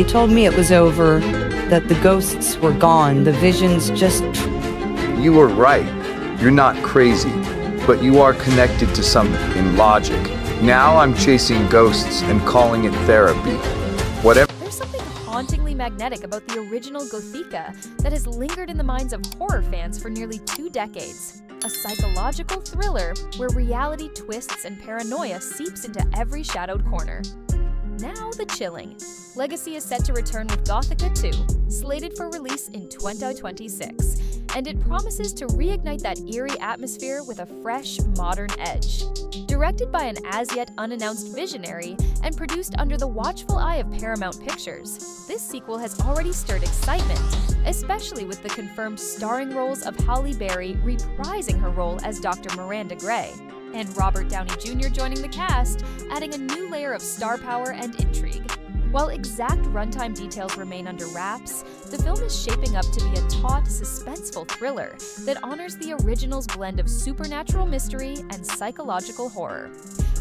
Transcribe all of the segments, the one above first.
They told me it was over, that the ghosts were gone, the visions just... You were right. You're not crazy, but you are connected to something in logic. Now I'm chasing ghosts and calling it therapy. Whatever. There's something hauntingly magnetic about the original Gothika that has lingered in the minds of horror fans for nearly 2 decades. A psychological thriller where reality twists and paranoia seeps into every shadowed corner. Now the chilling. Legacy is set to return with Gothika 2, slated for release in 2026, and it promises to reignite that eerie atmosphere with a fresh, modern edge. Directed by an as-yet unannounced visionary and produced under the watchful eye of Paramount Pictures, this sequel has already stirred excitement, especially with the confirmed starring roles of Halle Berry reprising her role as Dr. Miranda Grey, and Robert Downey Jr. joining the cast, adding a new layer of star power and intrigue. While exact runtime details remain under wraps, the film is shaping up to be a taut, suspenseful thriller that honors the original's blend of supernatural mystery and psychological horror.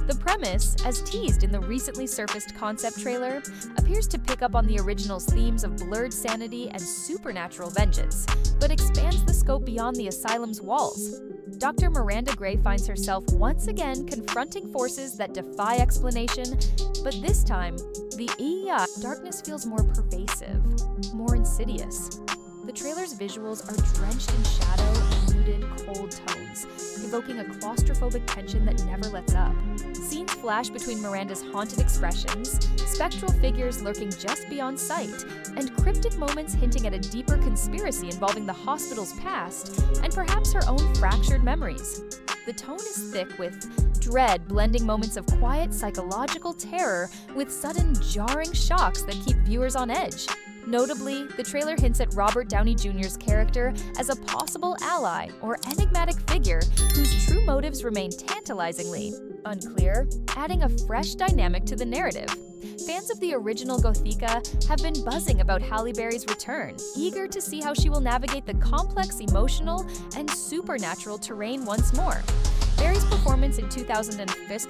The premise, as teased in the recently surfaced concept trailer, appears to pick up on the original's themes of blurred sanity and supernatural vengeance, but expands the scope beyond the asylum's walls. Dr. Miranda Grey finds herself once again confronting forces that defy explanation, but this time, the darkness feels more pervasive, more insidious. The trailer's visuals are drenched in shadow and muted, cold tones, evoking a claustrophobic tension that never lets up. Scenes flash between Miranda's haunted expressions, spectral figures lurking just beyond sight, and cryptic moments hinting at a deeper conspiracy involving the hospital's past and perhaps her own fractured memories. The tone is thick, with dread blending moments of quiet psychological terror with sudden jarring shocks that keep viewers on edge. Notably, the trailer hints at Robert Downey Jr.'s character as a possible ally or enigmatic figure whose true motives remain tantalizingly unclear, adding a fresh dynamic to the narrative. Fans of the original Gothika have been buzzing about Halle Berry's return, eager to see how she will navigate the complex emotional and supernatural terrain once more. Berry's performance in 2005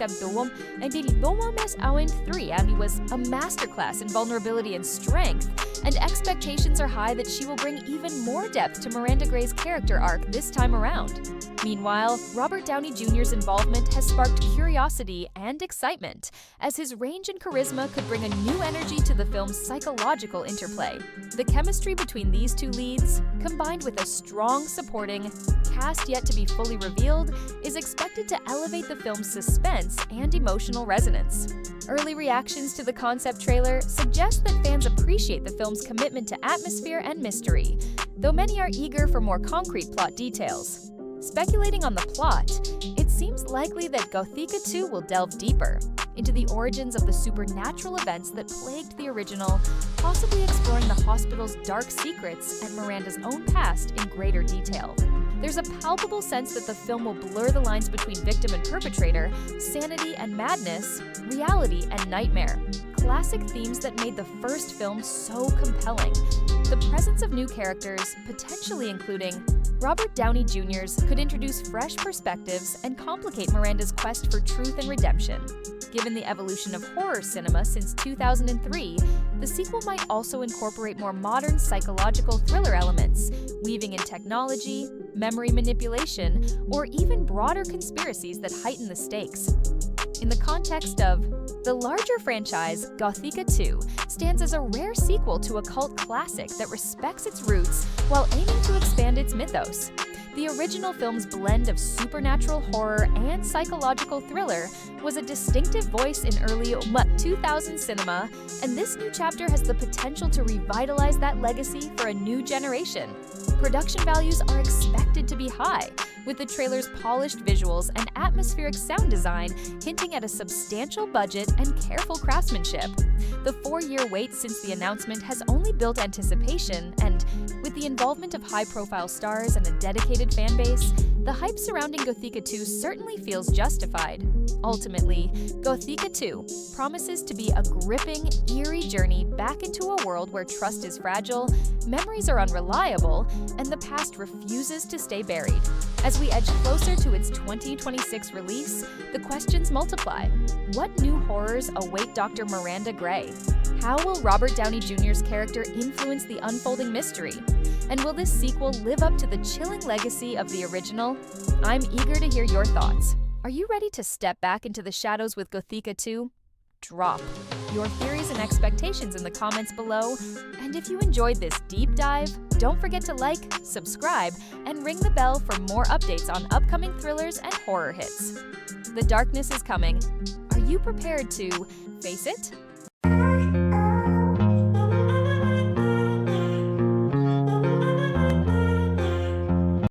was a masterclass in vulnerability and strength, and expectations are high that she will bring even more depth to Miranda Grey's character arc this time around. Meanwhile, Robert Downey Jr.'s involvement has sparked curiosity and excitement, as his range and charisma could bring a new energy to the film's psychological interplay. The chemistry between these two leads, combined with a strong supporting cast yet to be fully revealed, is expected to elevate the film's suspense and emotional resonance. Early reactions to the concept trailer suggest that fans appreciate the film's commitment to atmosphere and mystery, though many are eager for more concrete plot details. Speculating on the plot, it seems likely that Gothika 2 will delve deeper into the origins of the supernatural events that plagued the original, possibly exploring the hospital's dark secrets and Miranda's own past in greater detail. There's a palpable sense that the film will blur the lines between victim and perpetrator, sanity and madness, reality and nightmare, classic themes that made the first film so compelling. The presence of new characters, potentially including Robert Downey Jr.'s, could introduce fresh perspectives and complicate Miranda's quest for truth and redemption. Given the evolution of horror cinema since 2003, the sequel might also incorporate more modern psychological thriller elements, weaving in technology, memory manipulation, or even broader conspiracies that heighten the stakes. In the context of the larger franchise, Gothika 2 stands as a rare sequel to a cult classic that respects its roots while aiming to expand its mythos. The original film's blend of supernatural horror and psychological thriller was a distinctive voice in early 2000 cinema, and this new chapter has the potential to revitalize that legacy for a new generation. Production values are expected to be high, with the trailer's polished visuals and atmospheric sound design hinting at a substantial budget and careful craftsmanship. The 4-year wait since the announcement has only built anticipation, and with the involvement of high-profile stars and a dedicated fan base, the hype surrounding Gothika 2 certainly feels justified. Ultimately, Gothika 2 promises to be a gripping, eerie journey back into a world where trust is fragile, memories are unreliable, and the past refuses to stay buried. As we edge closer to its 2026 release, the questions multiply. What new horrors await Dr. Miranda Grey? How will Robert Downey Jr.'s character influence the unfolding mystery? And will this sequel live up to the chilling legacy of the original? I'm eager to hear your thoughts. Are you ready to step back into the shadows with Gothika 2? Drop your theories and expectations in the comments below. And if you enjoyed this deep dive, don't forget to like, subscribe, and ring the bell for more updates on upcoming thrillers and horror hits. The darkness is coming. Are you prepared to face it?